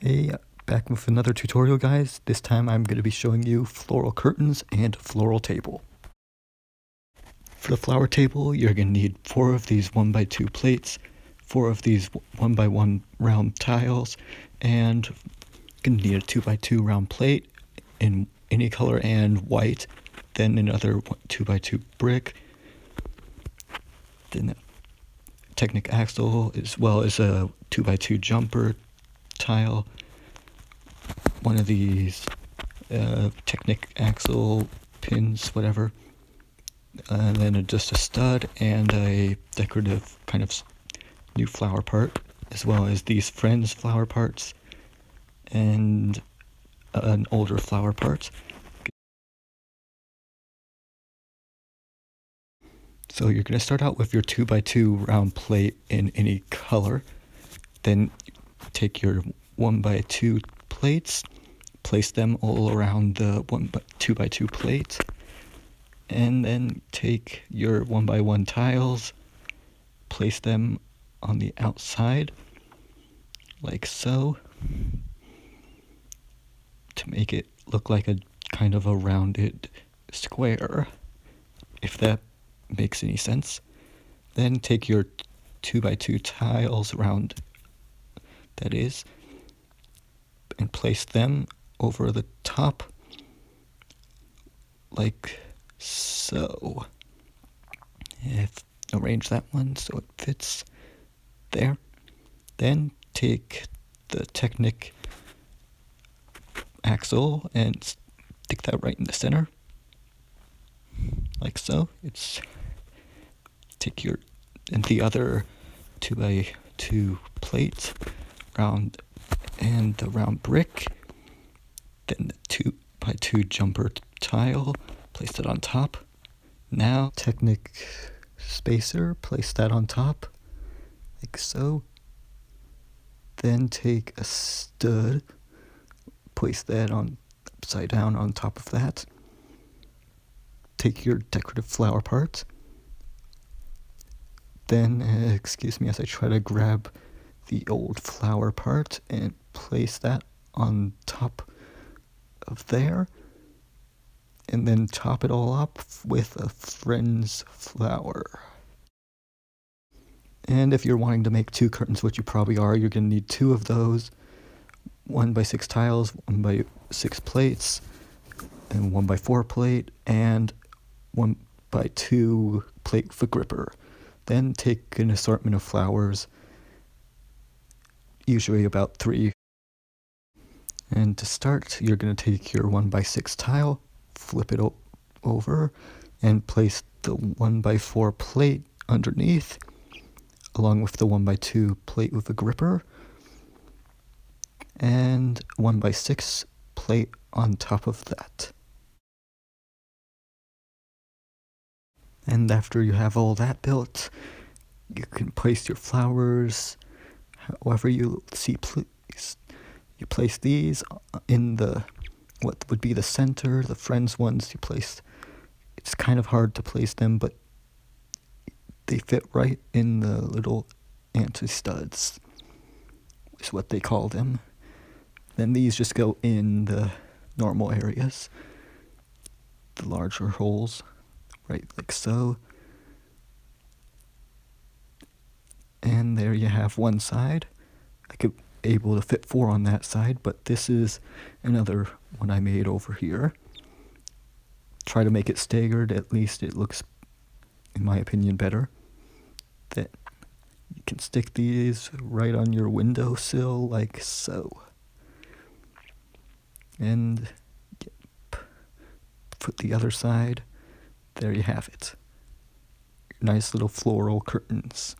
Hey, back with another tutorial, guys. This time I'm going to be showing you floral curtains and floral table. For the flower table, you're going to need 4 of these 1x2 plates, 4 of these 1x1 round tiles, and you're going to need a 2x2 round plate in any color and white, then another 2x2 brick, then a Technic axle, as well as a 2x2 jumper tile, one of these Technic axle pins, whatever, and then just a stud and a decorative kind of new flower part, as well as these Friends flower parts and an older flower part. So you're going to start out with your 2x2 round plate in any color, then take your 1x2 plates, place them all around the 2x2 plate, and then take your 1x1 tiles, place them on the outside, like so, to make it look like a kind of a rounded square, if that makes any sense. Then take your 2x2 tiles around, that is, and place them over the top, like so. Arrange that one so it fits there. Then take the Technic axle and stick that right in the center, like so. Take your and the other 2x2 plate round and the round brick, then the 2x2 jumper tile, place it on top. Now Technic spacer, place that on top, like so. Then take a stud, place that on upside down on top of that. Take your decorative flower part. Then, excuse me as I try to grab the old flower part and place that on top of there. And then top it all up with a Friends flower. And if you're wanting to make 2 curtains, which you probably are, you're going to need 2 of those. 1x6 tiles, 1x6 plates, and 1x4 plate, and 1x2 plate with a gripper. Then take an assortment of flowers, usually about 3. And to start, you're going to take your 1x6 tile, flip it over, and place the 1x4 plate underneath, along with the 1x2 plate with a gripper, and 1x6 plate on top of that. And after you have all that built, you can place your flowers however you see please. You place these in the what would be the center, the Friends ones you place. It's kind of hard to place them, but they fit right in the little anti-studs, is what they call them. Then these just go in the normal areas, the larger holes, right like so. And there you have one side. I could able to fit 4 on that side, but this is another one I made over here. Try to make it staggered, at least it looks, in my opinion, better. That you can stick these right on your windowsill like so. And put the other side. There you have it. Nice little floral curtains.